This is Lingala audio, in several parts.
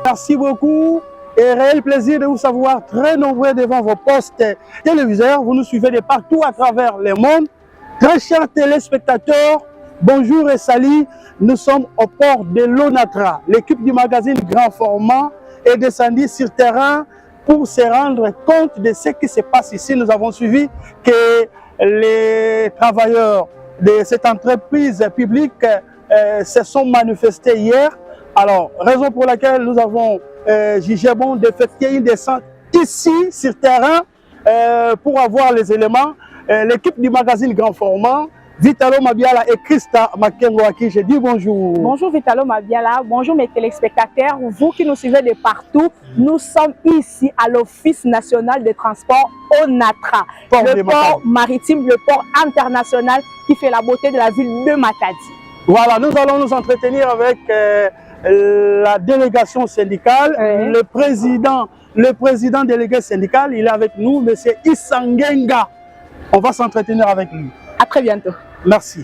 Merci beaucoup et réel plaisir de vous savoir très nombreux devant vos postes téléviseurs. Vous nous suivez de partout à travers le monde. Très chers téléspectateurs, bonjour et salut. Nous sommes au port de l'Onatra. L'équipe du magazine Grand Format est descendue sur terrain pour se rendre compte de ce qui se passe ici. Nous avons suivi que les travailleurs de cette entreprise publique se sont manifestés hier. Alors, raison pour laquelle nous avons jugé bon d'effectuer une descente ici sur terrain pour avoir les éléments. L'équipe du magazine Grand Format, Vitalo Mabiala et Christa Makengo à qui je dis bonjour. Bonjour Vitalo Mabiala, bonjour mes téléspectateurs, vous qui nous suivez de partout. Nous sommes ici à l'Office national de transport Onatra, le port maritime, le port international qui fait la beauté de la ville de Matadi. Voilà, nous allons nous entretenir avec la délégation syndicale, le président délégué syndical, il est avec nous, M. Isangenga. On va s'entretenir avec lui. À très bientôt. Merci.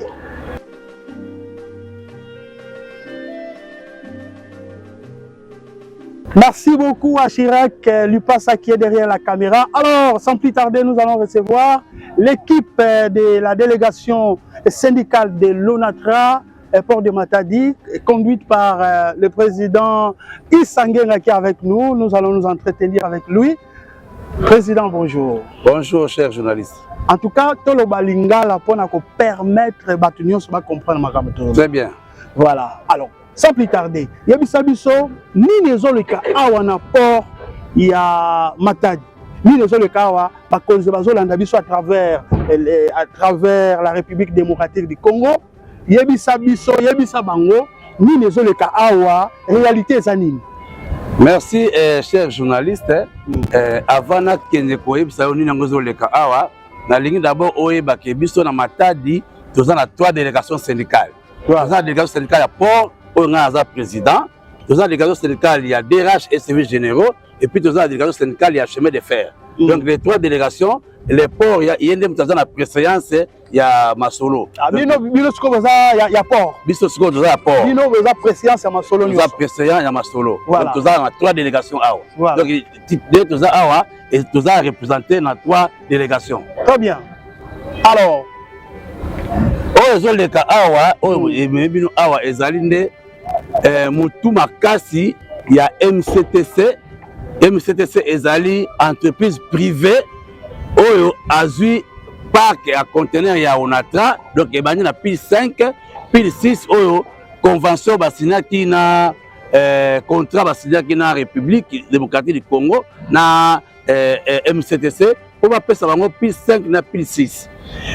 Merci beaucoup à Chirac Lupasa qui est derrière la caméra. Alors, sans plus tarder, nous allons recevoir l'équipe de la délégation syndicale de l'Onatra, port de Matadi, conduite par le président Isangenga qui est avec nous. Nous allons nous entretenir avec lui. Président, bonjour. Bonjour, chers journalistes. En tout cas, tout le balingala pour permettre à Batunion de comprendre ma caméra. Très bien. Voilà. Alors, sans plus tarder, il y a Bissabiso, ni les autres cas à port, il y a Matadi. Ni les autres cas à cause de à travers la République démocratique du Congo. Yebisa biso, yebisa bango, ni les autres cas awa, réalité zanine. Merci, chers journalistes. Avant que nous yebisa ni nangozo le cas awa, na ligne d'abord oyeba ke biso na Matadi, nous avons 3 délégations syndicales. Nous avons la délégation syndicale à port, on a un président. Nous avons la délégation syndicale, il y a DRH et services généraux, et puis nous avons la délégation syndicale, il y a chemin de fer. Donc les 3 délégations, les ports, il y a une préséance, il y a Masolo. Bino il y a port. Biso siko nous avons port. Bino il y a préséance à Masolo. Nous avons préséance à Masolo. Donc nous avons 3 délégations awa. Donc nous avons awa et nous avons représenté dans 3 délégations. Très bien. Alors, les cas awa, bino awa ezalinde mutu makasi, il y a MCTC. MCTC ezali entreprise privée oyo azui parc à conteneur ya Onatra, donc ebani na pile 5, pile 6 oyo convention basina qui na contrat basina qui na République démocratique du Congo na MCTC pour ba pesa bango pile 5 na pile 6.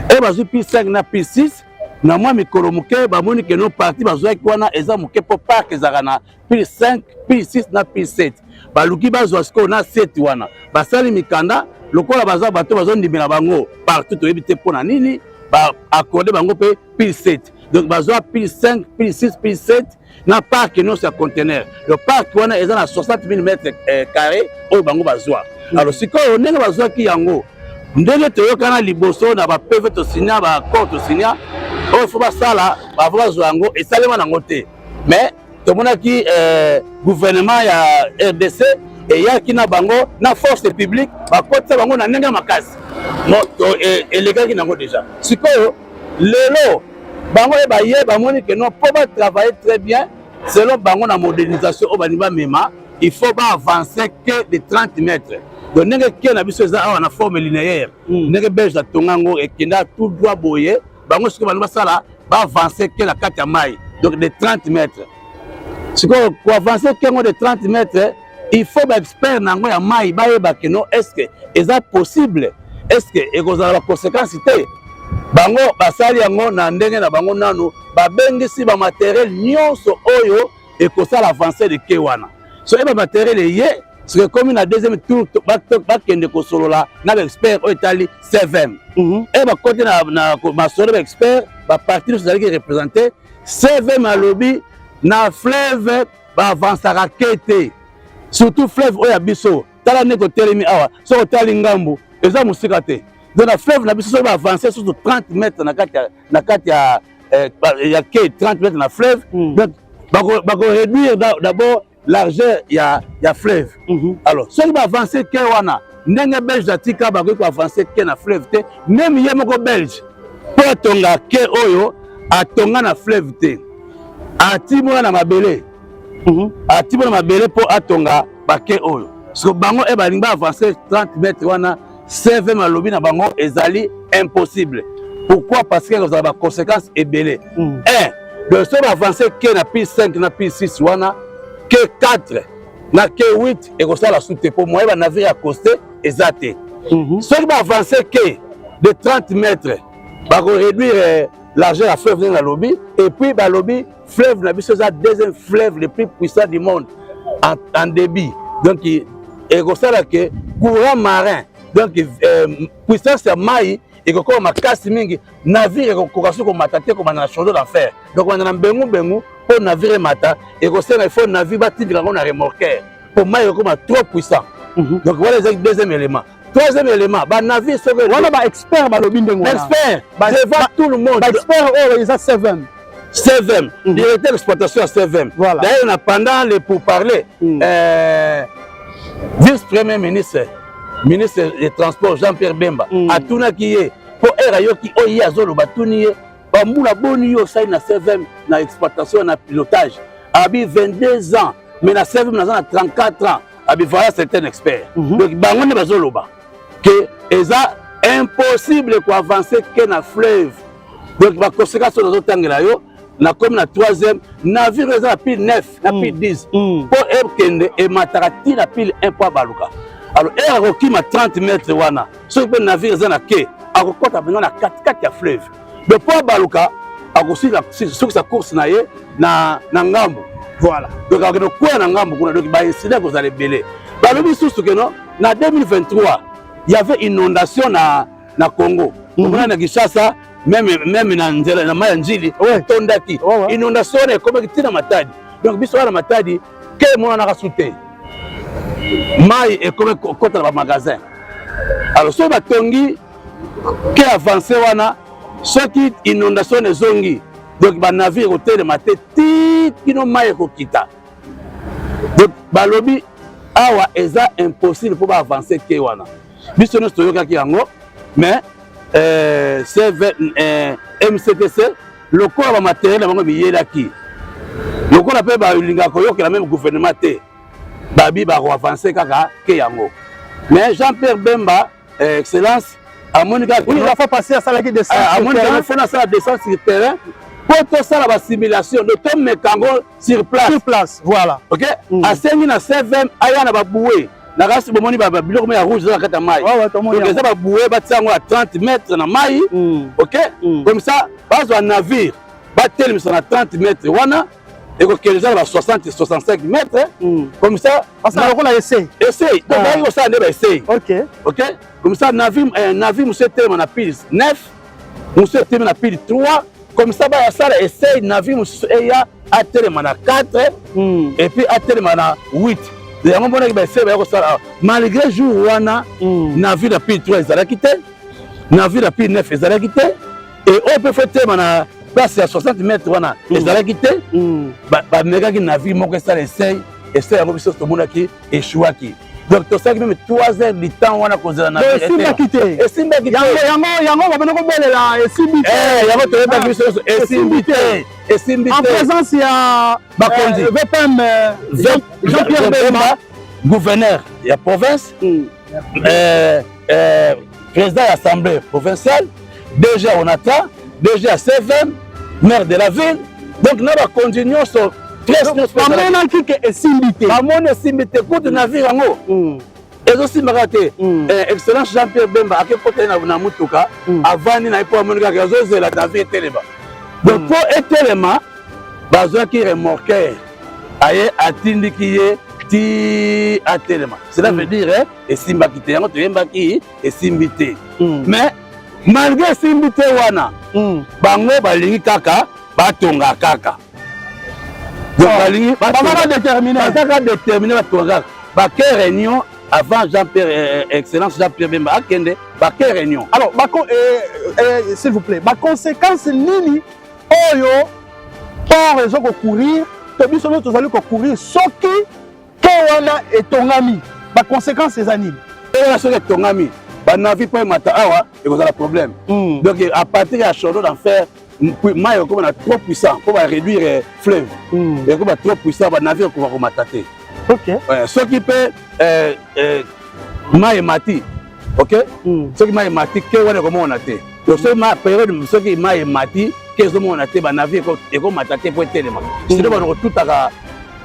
Et bazui pile 5 na pile 6 na moi mikolo muke ba moni que nos partis bazoi kwana eza muke pour parc ezaka na pile 5, pile 6 na pile 7. Baluki bazwa siko na 7 wana basali mikanda lokola baza bato bazondimela bango partout to ebite pona nini ba accorder bango pe pile 7. Donc bazwa pile 5, pile 6, pile 7 na parc non c'est conteneur. Le parc wana eza na 60 000 mètres carrés oyo bango bazwa. Alors siko ndenge bazwa ki yango ndenge toyokana liboso na ba PV to signa ba accord to signa oyo fo basala ba bazwa yango esalema nango te. Mais tout le monde qui gouvernement ya RDC et ya qui na bango na force publique ba côté bango na nenga makasi et les gars qui n'ont déjà sikoyo lelo bango e ba ye ba moni que non pour pas travailler très bien selon bango na modernisation au baniba mema il faut pas avancer que de 30 mètres donc nenga qui na biso za na forme linéaire nenga belge da tongango et qui na tout droit boyer bango siko baniba sala ba avancer que la carte ya mai donc de 30 mètres. Pour avancer de 30 mètres, il faut que l'expert n'ango ya mai bayeba que non est-ce que c'est possible, est-ce que ekozala conséquence té bango basali yango na ndenge na bango nano ba bengisi ba matériel nyonso oyo et que ça l'avancée de Kewana. So et matériel est c'est comme la deuxième tour bakende ko solo la na expert au Italie 7m. Et ba côté na solo expert ba partir sur qui représenter 7m à lobby na fleuve ba avancer raquette. Surtout fleuve oya biso. Tala neko telemi awa so tali ngambu eza musika te. Donc la fleuve na biso ba avancer sur 30 mètres na kati ya quai 30 mètres na fleuve. Donc ba réduire d'abord largeur il y a fleuve. Alors ceux qui avancer que wana ndenge belge atika ba ko avancer que na fleuve te même yemoko belge pour tonga que oyo atonga na fleuve te atimo na mabele atimo na mabele pour atonga ba que oyo so bango e balinga avancer 30 mètres wana 7 malobi na bango ezali impossible. Pourquoi? Parce que vous avez des conséquences ébélées. De ce avancer que na pi 5 na pi 6 wana que 4 na que 8 et comme ça la soute pour moi ba navire accosté exact. Ce qui va avancer que de 30 mètres va réduire l'argent à fleuve dans la lobby et puis ba lobby fleuve na biso ça deuxième fleuve le plus puissant du monde en débit. Donc et comme ça là que courant marin donc puissance mai et comme makasi mingi navire ko kaso ko matate ko na chodo d'affaire. Donc on a bengu pour navire mata et comme ça il faut navire batindika on a remorqueur pour mai comme trop puissant. Donc voilà les deuxième élément. Troisième élément, ba navire c'est que on a ba expert ba lobi ndengo. Expert devant tout le monde. Ba expert oh ils a 7m. 7m, directeur d'exploitation à 7m. Voilà. D'ailleurs pendant les pourparlers vice-premier ministre des Transports Jean-Pierre Bemba a tuna qui est pour erayo qui oyi azolo batuni ba mbula boni yo sai na 7m na exploitation na pilotage abi 22 ans mais na 7m na 34 ans abi voilà c'est un expert. Donc bango ne bazoloba que eza impossible ko avancer que na fleuve. Donc ba conséquence dans otangela yo na comme na 3e navire eza pile 9 na pile 10 pour ebkende et matarati na pile 1 pour baluka. Alors et akokima 30 mètres wana so pe navire eza na quai akokota benga na 4 ya fleuve. De pour baluka akosila sur sa course na ye na ngambo. Voilà. Donc akeno kwa na ngambo kuna donc ba incident ko za lebele. Ba lobi susu que non na 2023 il y avait inondation na Congo. On na Kinshasa même na nzela na maya njili tondaki inondation est comme tina matadi. Donc biso na matadi que mona na kasute. Mai est comme côté dans magasin. Alors so batongi que avancer wana ce qui inondation les zongi. Donc ba navire hôtel de maté ti kino mai ko kita. Donc ba lobi awa eza impossible pour avancer ke wana. Biso no stoyoka ki yango mais c'est MCTC le corps matériel bango biyelaki. Le corps appelle ba linga ko yoka la même gouvernement té. Babi ba avancer kaka ke yango. Mais Jean-Pierre Bemba excellence à Monica oui il a fait passer à ça la qui descend. À Monica il fait ça descend sur le terrain. Pour tout ça la simulation de Tom Mekango sur place voilà. OK à 5 na 7m aya na ba boué na kasi bomoni ba biloko ya rouge dans la kata mai donc les ba boué ba tsango à 30 mètres na mai OK comme ça base un navire ba tel na 30 mètres wana et que les gens ba 60 65 mètres comme ça parce que on a essayé donc il ça ne ba essayer OK comme ça navire monsieur tellement na pile 9 monsieur tellement na pile 3 comme ça ba ça essaye navire monsieur eya a tellement na 4 et puis a tellement na 8 et à un moment donné ba essaye ba ko ça malgré jour wana navire na pile 3 ezala quitté navire na pile 9 ezala quitté et on peut faire tellement na place à 60 mètres wana ezala quitté ba mega ki navire moko ça essaye à ko biso to mona ki échouaki. Donc tout ça même 3 heures du temps on a causé na navire et quitté yango ba beno ko bolela esimbité yango to ba biso esimbité en présence ya Bakondi VPM Jean-Pierre Bemba gouverneur de la province président de l'assemblée provinciale DG Onatra DG à 7m maire de la ville donc nous va continuer sur très amona kike esimbité amona esimbité côté navire yango ezosimaka te excellence Jean-Pierre Bemba akekota na mutuka avandi na ipo amonika azozela navire telema donc pour etelema bazwaki remorqueur aye atindiki ye ti atelema. Cela veut dire et simbaki te yango toyembaki et simbité. Mais malgré simbité wana bango balingi kaka batonga kaka. Donc balingi batonga déterminé batonga ba réunion avant Jean-Pierre excellence Jean-Pierre Bemba akende ba réunion. Alors s'il vous plaît, ma conséquence nini oyo pour raison de courir to biso no tozali ko courir soki ke wana etongami ba conséquence ces animes et soki etongami ba navi pas mata awa et cause la problème. Donc à partir de Chordo d'en faire mayo comme on a trop puissant pour réduire fleuve et comme trop puissant ba navi ko va matater. OK ce qui peut mayo mati. OK ce qui mayo mati ke wana comment on a té donc ce ma période ce qui mayo mati que ce monde a été ba navi et comme matater pour tellement c'est ba tout à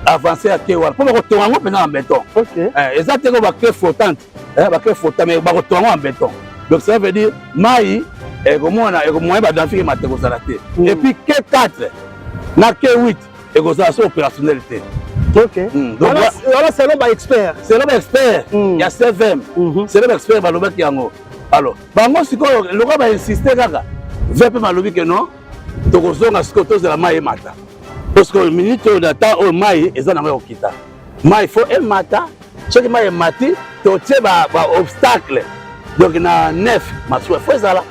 avancer à Kewal pour retourner en béton. OK exactement ba que flottante ba que flottant mais ba retourner en béton. Donc ça veut dire mai et comme on a et comme ba navi mater ko salaté et puis que 4 na que 8 et ko ça opérationnalité. OK donc voilà c'est l'homme expert il y a CVM c'est l'homme expert ba lobaki yango alors bango siko le gars va insister kaka vepe malobi que non tokozonga siko tozela mai mata parce que minute d'attente au mai eza na ngo kita mai faut el mata soki mai mati to tie ba obstacle donc na 9 masuwa faut ezala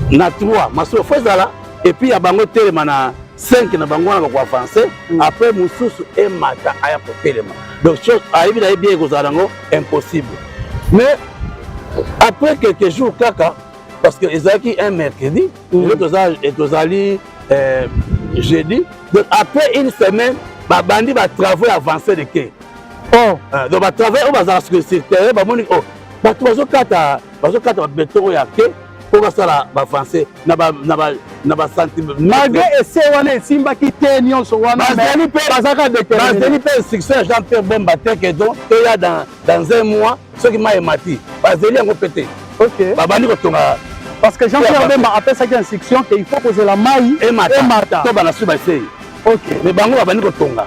na 3 masuwa faut ezala et puis ya bango telema na 5 na bango na ko avancer après mususu e mata aya ko telema donc chose ayibi na bien kozala ngo impossible mais après quelques jours kaka parce que ezaki un mercredi et tozali jeudi donc après une semaine ba bandi ba travaux avancés de quai donc ba travaux bazala sur terrain ba moni bato bazokata béton ya quai pour basala ba avancer na ba centimètre malgré essai wana esimbaki te nyonso wana bazali pe instruction Jean-Pierre Bemba te que donc ya dans un mois ceux qui m'a mati bazali yango pété. OK babandi kotonga parce que Jean-Pierre Bemba appelle ça une instruction qu'il faut poser la maille et mata to bana suba sei. OK mais bango babandi kotonga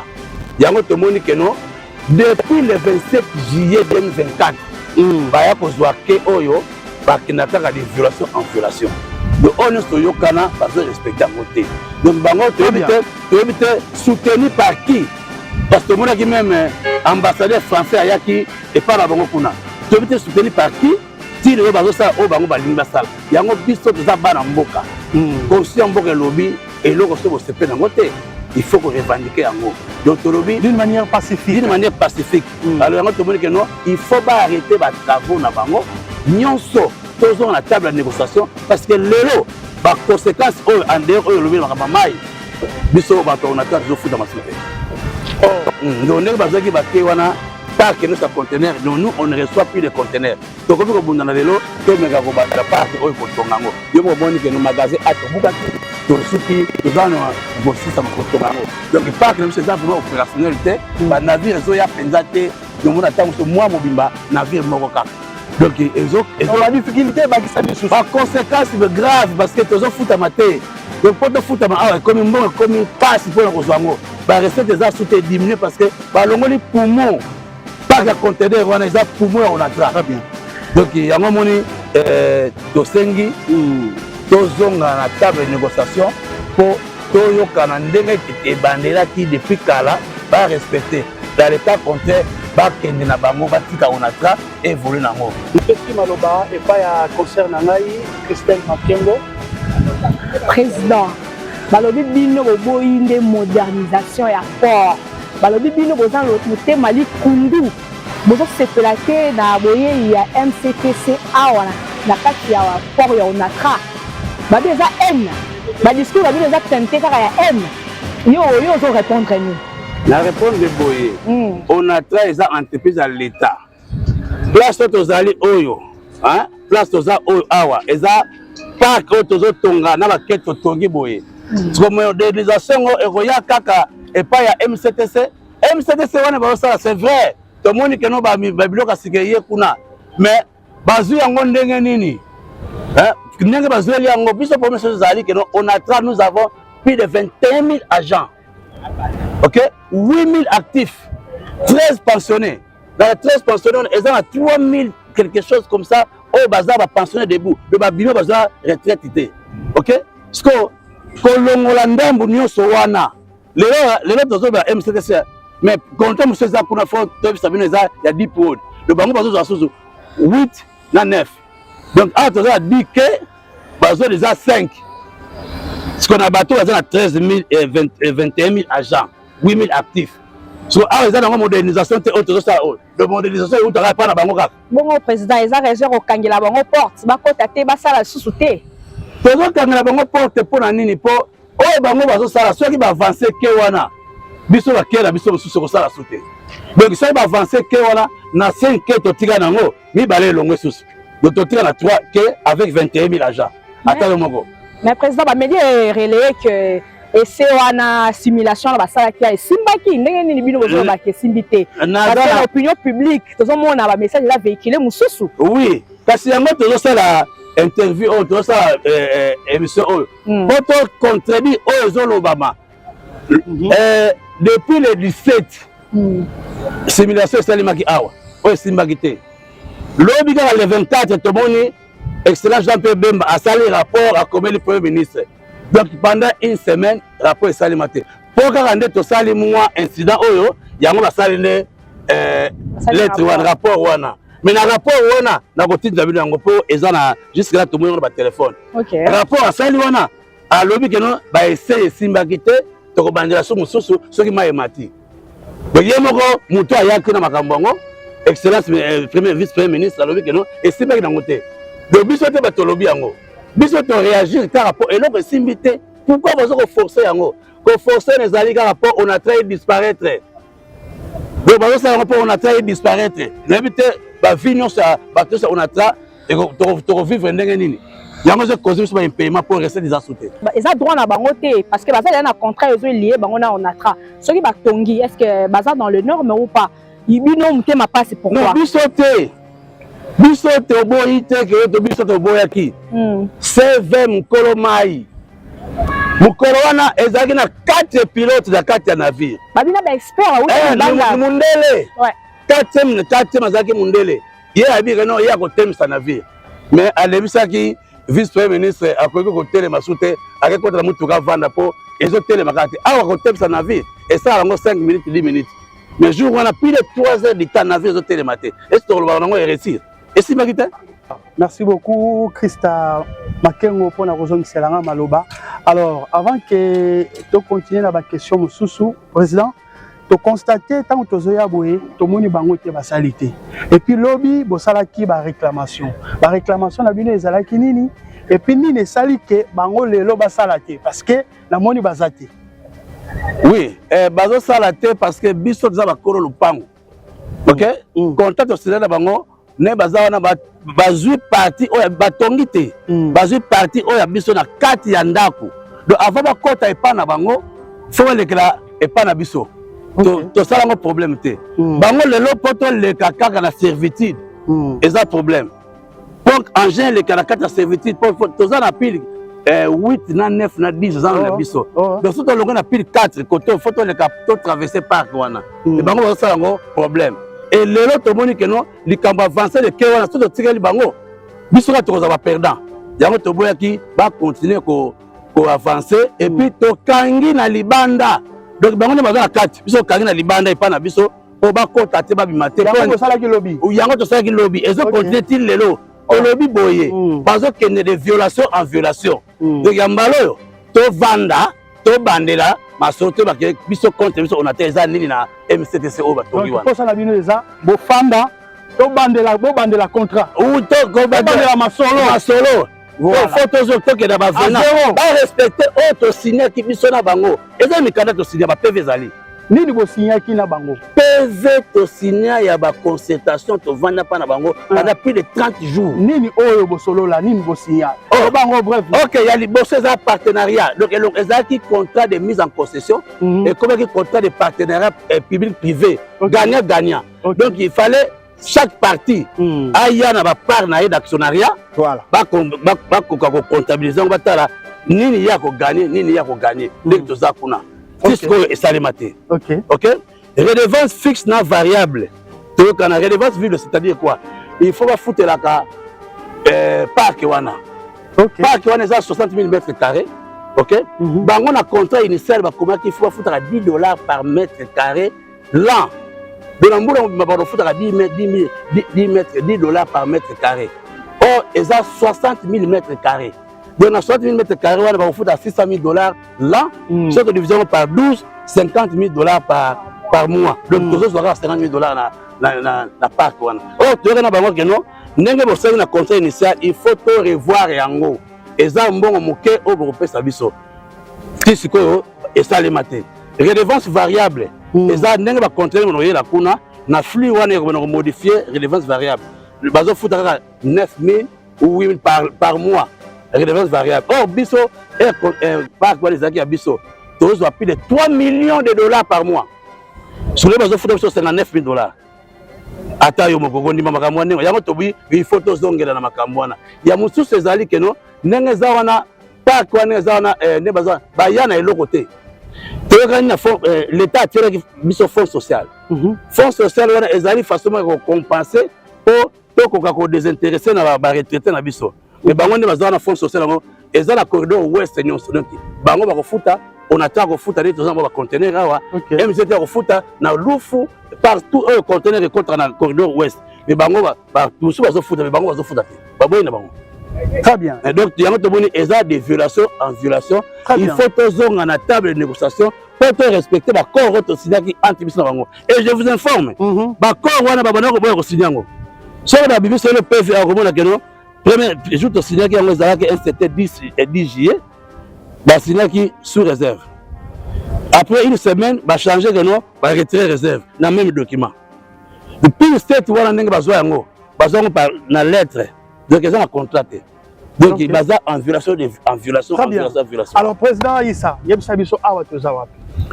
yango tomoni que non depuis le 27 juillet 2024 baya kozwa ke oyo bakinataka de violation en violation donc on est sur yokana bazo respecter en côté donc bango toyebi te soutenu par qui parce que monaki même ambassadeur français ayaki et par la bango kuna toyebi te soutenu par qui ti le bazo sa o bango balingi basala yango biso toza bana mboka conscient mboka lobi et loko so bo sepe nango te il faut qu'on revendique yango donc tolobi d'une manière pacifique alors yango tomoni que non il faut pas arrêter ba travaux na bango nyonso toujours la table de négociation parce que lelo ba conséquences en dehors oyo lobi makamba mai biso ba on attend toujours futa masite donc ne bazaki ba ke wana pas que notre conteneur nous on ne reçoit plus de conteneurs donc comme on dans lelo to mega ko ba la part oyo ko tongango yo mo boni que nos magasins atobuka to suki to zano bo sisa ko tongango donc pas que nous c'est vraiment opérationnalité ba navire zo ya penzate donc on attend ce mois mobimba navire moko kaka. Donc la difficulté par conséquence grave parce que tu as foutu à mater donc pour te foutre comme une passe pour le rejoindre la recette des sous diminuer parce que les poumons pas de conteneur on a des poumons on a très bien donc il y a un moment tosengi tozonga na table de négociation pour toyokana ndenge ebandela ki depuis kala ba respecter dans l'état contraire bakende na bango batika onatra évoluer nango petit maloba et pas ya concert na ngai Christelle Makengo président balobi bino boboyi nde modernisation ya port balobi bino bozan motema likundu bozosepela te na boyei ya MCTC awa na kati ya port ya onatra babi eza haine badiscours babi eza tente kaka ya haine yo ozo répondre ni na répondre de boye on a travaillé ça entreprise à l'état place tozali oyo hein place toza oyo awa eza parc oyo tozotonga na bakete totongi boye parce que modernisation ekoya kaka epai ya MCTC wana bazosala c'est vrai tomoni ke no babiloko asikeye kuna mais bazwi yango ndenge nini hein ndenge bazwi yango biso promesse ezali ke no on a nous avons plus de 21 000 agents Ok, 8000 actifs, 13 pensionnés. Dans les 13 pensionnés, ils ont 3000 quelque chose comme ça. Oh, bazar va pensionner debout. Le babino bazar retraité. Ok, ce que kolongola mbunyo sowana. Les autres ba MCTC. Mais quand on sait ça qu'on a fait, il y a 10 pour le bango bazar sous 8 na 9. Donc à tout ça dit que bazar déjà 5. Ce qu'on a battu, il y a 13 000 et 21 000 agents, 8 000 actifs. So, il y a une modernisation, la modernisation est où tu n'as pas de bango. Bon, président, il y a région au Kangela Bango porte, il y a sous-souté. Tu as Kangela Bango porte pour la nini, pour oh, bango bazo sala, ceux qui vont avancer, Kewana, biso la kera, biso sous la sauté. Donc, ça va avancer, Kewana, na 5 ke totiga nango, mi balé longue sous. Donc, totiga na 3 ke avec 21 000 agents. Attends le mot. Mais président, il m'a relayé que c'est une simulation de ça qui a simbaki ndenge bino bozo ba ke simbité. Dans l'opinion publique, tout le monde a un message là véhiculé mususu. Oui, parce que yango tozo sala interview o tozo sala émission o. Poto contredit o zo l'Obama. Depuis le 17 simulation salimaki awa. O simbaki te. Lobi ka le 24 tomoni excellent Jean-Pierre Bemba a sali rapport à comme le Premier ministre. Donc pendant une semaine, rapport est sali maté. Pour quand on est sali moi incident oyo, yango la sali ne lettre ou rapport wana. Mais dans rapport wana, na côté de la yango po ezana jusque là tout le monde ba téléphone. OK. Rapport à sali wana, a lobi que non ba essayer simbakité to ko bandela so mususu soki ma emati. Donc yemoko muto ayaki na makambongo, excellence premier vice-premier ministre a lobi que non et simbaki na ngote. Donc, biso te batolobi yango. Biso te réagir par rapport et donc simbité. Pourquoi vous forcer yango? Que forcer les alliés par rapport on a trahi disparaître. Donc bazo ça rapport on a trahi disparaître. N'habite ba vignon ça bateau ça on a trahi et to vivre ndenge nini. Yango je cause sur un paiement pour rester des assoutés. Ils ont droit na bango te parce que baza na contrat ils ont lié bango na on a tra. Ceux qui ba tongi est-ce que baza dans le nord mais ou pas? Ibino mte ma passe pourquoi? Non, biso te. Biso te boyi te que to biso te boyaki. CV mukolo mai. Mukolo wana ezaki na 4 pilotes da 4 navires. Babina ba expert oui mundele. Ouais. 4e azaki mundele. Ye abi no ya ko temisa navire. Mais alebisaki vice-premier ministre akoki ko telema soute avec contre mutuka vanda po ezo telema kati. Awa ko temisa navire et ça rango 5 minutes 10 minutes. Mais jour on a plus de 3 heures de temps navire ezo telema te. Est-ce que on va réussir? Et si Magita? Merci beaucoup, Christa Makengo, pour la raison de Maloba. Alors, avant que tu continues la question, Soussou, président, tu constates tant que tu as aboué, tu as mis bangote basalité. Et puis, lobby, bosalaki ba réclamation. La réclamation, la bine ezalaki nini. Et puis, nini sali que bango lelo basalate parce que la moni basate. Oui, bazo salate parce que biso za bakoro lupango. OK? Contact au Sénégal bango. Ne baza na bazui parti oya batongi te bazui parti oya biso na kati ya ndako donc avant ba kota epa na bango faut lekela epa na biso to sala ngo problème te bango lelo poto le kaka na servitude eza problème donc en général le kaka na servitude pour to za na pile 8 na 9 na 10 ans na biso donc surtout longo na pile 4 côté faut to le to traverser parc wana et bango ba sala ngo problème. Et le lot moni que non, les camps avancés de Kewana, tout le tiré le bango. Bissoura tu vas perdant. Yango to boya qui va continuer ko avancer et puis to kangi na libanda. Donc bango ne bazana 4. Biso kangi na libanda et pas na biso. Po ba kota te ba bimate. Yango to sala ki lobby. Ou yango to sala ki lobby. Et zo continuer til lelo. Au lobby boye. Parce qu'il y a de violation en violation. Donc yambalo to vanda, to bandela. Masoto ba ke biso compte biso on a teza nini na MCTC o ba tongi wana. Pour ça la bino eza bo fanda to bandela contrat. Ou to go bandela masolo. Voilà. Photos to ke da ba vena. Ba respecter auto signer ki biso na bango. Eza mikanda to signer ba PV zali. Nini bo signer ki na bango. PV to signer ya ba concertation to vanda pa na bango pendant plus de 30 jours. Nini oyo bo solo la nini bo signer. Bango bref. OK, il y a les bossés à partenariat. Donc il contrat de mise en concession et comme un contrat de partenariat public privé. Gagnant gagnant. Donc il fallait chaque partie ait na ba part na d'actionnariat. Voilà. Ba comptabiliser on va tala nini ya ko gagner nini ya ko gagner. Donc to za kuna. Fisco et salématé. Ok. Ok. Redevance fixe na variable. Donc on a redevance ville, c'est-à-dire quoi? Il faut pas foutre la parc wana. Ok. Parc wana est à 60 000 mètres carrés. Ok. Bango na contrat initial ba comment qu'il faut foutre à $10 par mètre carré l'an. De l'amboula on va foutre à $10 par mètre carré. Or ils a 60 000 mètres carrés. Donc à 60 000 mètres carrés on va foutre à $600 l'an. Cette division par 12, $50 000 par mois. Donc tous aura $50 000 na parc wana. Or tu regardes bango que non, ndenge bosali na contrat initial, il faut to revoir yango. Eza mbongo moke o bopesa biso. Tisiko esalemate. Redevance variable. Eza ndenge ba contrat no yela kuna na flux wana ko modifier redevance variable. Le bazo foutaka 9 000 ou 8 000 par mois. Redevance variable. Or biso parc wana ezaki ya biso. Tous va plus de $3 millions par mois. Sur les bazo foutaka biso $59 000. Ata yo moko ndima makambo ndenge yango tobi il faut tozongela na makambo wana ya mususu ezali keno ndenge za wana park wana za wana ne baza bayana eloko te toyokani na l'état tiraki biso fonds social fonds social wana ezali façon ko compenser po tokoka ko désintéresser na ba retraité na biso mais bango nde baza na fonds social ngo ezala corridor ouest nyonso donc bango bakofuta on attend ko futa les gens ba conteneur awa MCT ko futa na lufu partout un conteneur et contre dans le corridor ouest mais bango ba tout ça bazo futa mais bango bazo futa ba boy na bango très bien et donc yango to boni eza des violations en violation il faut tozonga na table de négociation pour te respecter ba corps auto signaki entre biso na bango et je vous informe ba corps wana ba bana ko boy ko signango so na bibi so le PV a komona keno premier jour to signaki yango ezalaki c'était 10 juillet bah signaki sous réserve. Après une semaine, bah changer que non, bah retirer réserve dans même document. Depuis le state voilà n'engue bazo yango, bazo par na lettre. Donc ils ont contracté. Donc ils basent en violation en violation. Alors président Issa, yebisa biso awa tozawa.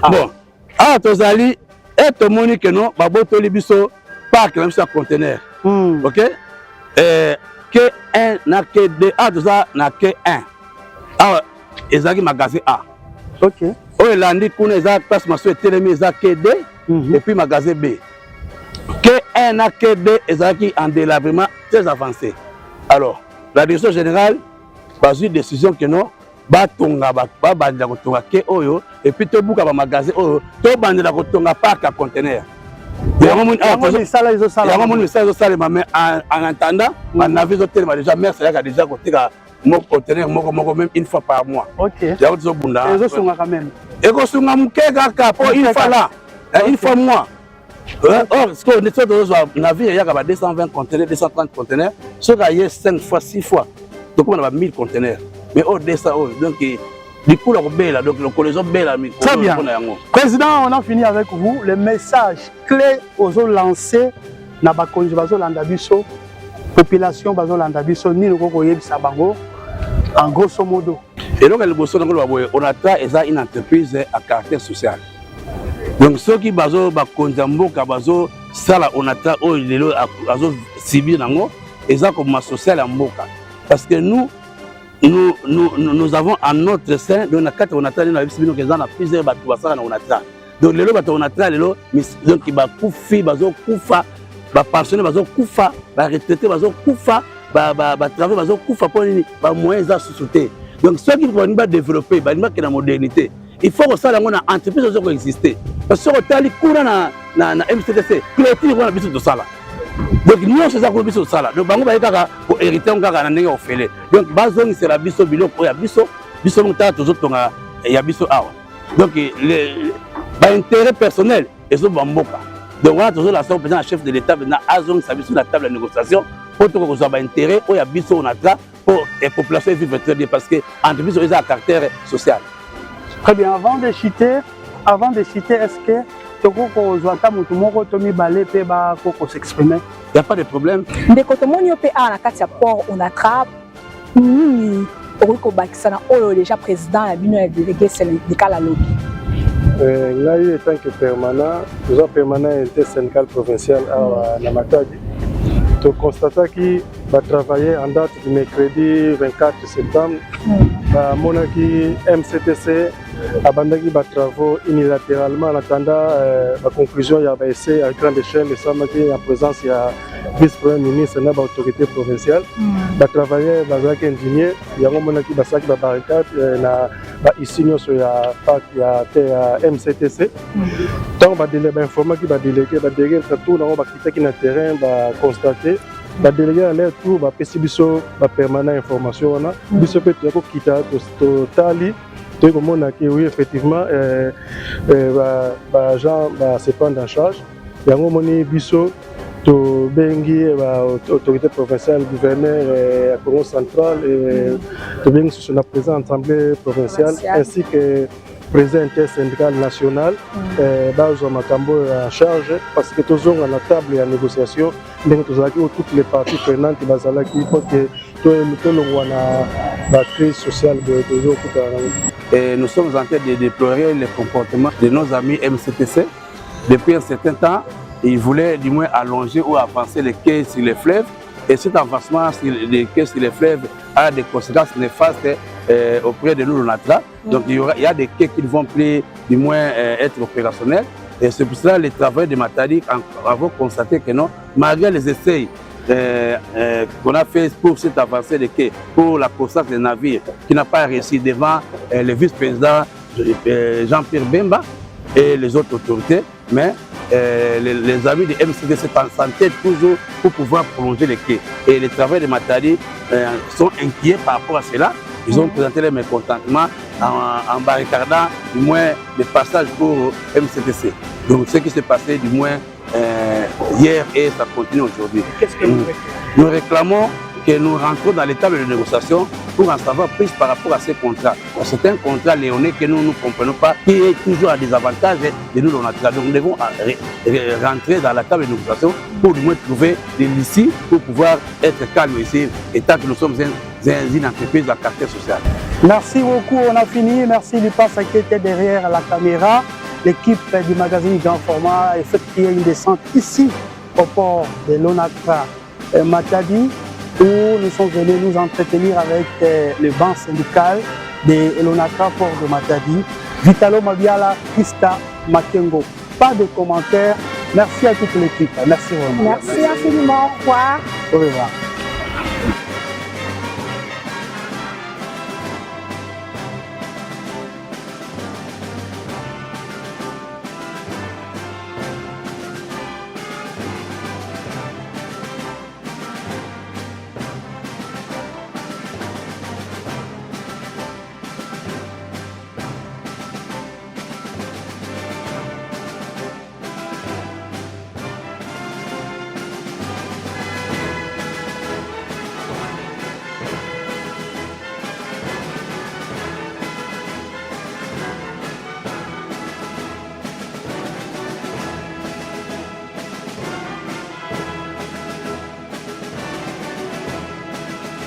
Bon, awa tozali et to moni que non, bah botoli biso parc même sur conteneur. OK? Que 1 na que 2 a toza na que 1. Ah ezaki magasin A. OK. O elandi kuna eza place maso etelemi eza K2 et puis magasin B. K1 na K2 ezaki en délabrement très avancé. Alors, la direction générale bazui décision que non ba tonga ba bandela ko tonga ke oyo et puis to buka ba magasin oyo to bandela ko tonga parc à conteneur. Yango moni sala izo sala. Yango moni sala izo sala mais en attendant, on avait hôtel déjà merci là déjà côté mon conteneur moko même une fois par mois. OK. Yango zo bunda. Ezo sunga quand même. Eko sunga mukeka kapo une fois là. Une fois mois. Or ce qu'on est de navire il y a 220 conteneurs, 230 conteneurs, ce qu'il y a 5 fois 6 fois. Donc on a 1000 conteneurs. Mais au dessin donc du coup la belle donc le collision belle. Très bien. Président, on a fini avec vous le message clé aux lancés na bakonzi bazo landa biso population bazo landa biso ni le koko yebisa bango en grosso modo. Et donc on a une entreprise à caractère social. Donc ceux qui bazo bakonza mboka bazo sala on a o lelo bazo sibi nango eza comme social à mboka parce que nous avons en notre sein donc na kati on a tani na bisibino keza na plusieurs batu basala na on a donc lelo batu on a lelo donc ba kufi bazo kufa ba pensionné bazo kufa ba retraité bazo kufa ba travail bazo kufa pour nini ba moyens za société donc ceux qui vont pas développer ba que la modernité il faut que ça dans une entreprise qui exister parce que tali kuna na MCTC clôture wana biso to sala donc nous c'est ça ko biso sala donc bango ba kaka ko hériter ngaka na ndenge ofele donc bazongi c'est la biso biloko ya biso mutata tozotonga ya biso awa donc ba intérêt personnel et so bamboka donc on a toujours la président chef de l'état na azong sa biso la table de négociation pour to ko so ba intérêt o ya biso on a pour les populations vivre très bien parce que entreprise est à caractère social. Très bien, avant de citer, est-ce que Toko Zwata Mutumoko Tomi Balé Peba Koko s'exprimer? Il n'y a pas de problème. De côté mon PA na katia port on attrape ni Oriko Bakisana Oyo déjà président et bino délégué syndical à lobby. Là il est tant que permanent, toujours permanent intersyndical provincial à Namatadi. Tu constates qu'il va travailler en date du mercredi 24 septembre. Monaki MCTC abandaki ba travaux unilatéralement en attendant la conclusion ya ba essai à grande échelle et ça en présence ya vice-premier ministre na ba autorité provinciale ba travailleurs bazaki ingénieur yango monaki basaki ba barricade na ba ici nyonso ya parc ya MCTC donc ba délai ba informaki ba délégué tout na ba kitaki na terrain ba constater ba délégué à l'air tout ba pesi biso ba permanent information na biso pe to kita to tali to komona que oui effectivement ba gens ba se prendre en charge yango moni biso to bengi ba autorité provinciale gouverneur à Congo central et to bengi sur la présente assemblée provinciale ainsi que président intersyndical national bazo makambo en charge parce que toujours à la table à négociation ndenge tozalaki toutes les parties prenantes bazalaki il faut que tolongwa na la crise sociale de toujours. Et nous sommes en train de déplorer le comportement de nos amis MCTC. Depuis un certain temps, ils voulaient du moins allonger ou avancer les quais sur les fleuves. Et cet avancement des quais sur les fleuves a des conséquences néfastes auprès de nous, l'ONATRA. Donc il y a des quais qui ne vont plus du moins être opérationnels. Et c'est pour cela que les travailleurs de Matadi avons constaté que non, malgré les essais qu'on a fait pour cette avancée de quai, pour la constance des navires, qui n'a pas réussi devant le vice-président Jean-Pierre Bemba et les autres autorités, mais les amis de MCTC s'entêtent toujours pour pouvoir prolonger les quais. Et les travailleurs de Matadi sont inquiets par rapport à cela. Ils ont présenté leur mécontentement en barricadant du moins des passages pour MCTC. Donc ce qui s'est passé du moins hier et ça continue aujourd'hui. Qu'est-ce que nous réclamons que nous rentrons dans les tables de négociation pour en savoir plus par rapport à ces contrats. C'est un contrat léoné que nous ne comprenons pas, qui est toujours à des avantages de nous, l'ONATRA. Donc nous devons rentrer dans la table de négociation pour du moins trouver des l'issue pour pouvoir être calme ici, et tant que nous sommes une entreprise à caractère social. Merci beaucoup, on a fini. Merci Lipas qui était derrière la caméra. L'équipe du magazine Grand Format a effectué une descente ici au port de l'ONATRA Matadi, où nous sommes venus nous entretenir avec le banc syndical de l'ONATRA port de Matadi, Vitalo Mabiala, Krista Makengo. Pas de commentaires. Merci à toute l'équipe. Merci vraiment. Merci infiniment. Au revoir. Au revoir.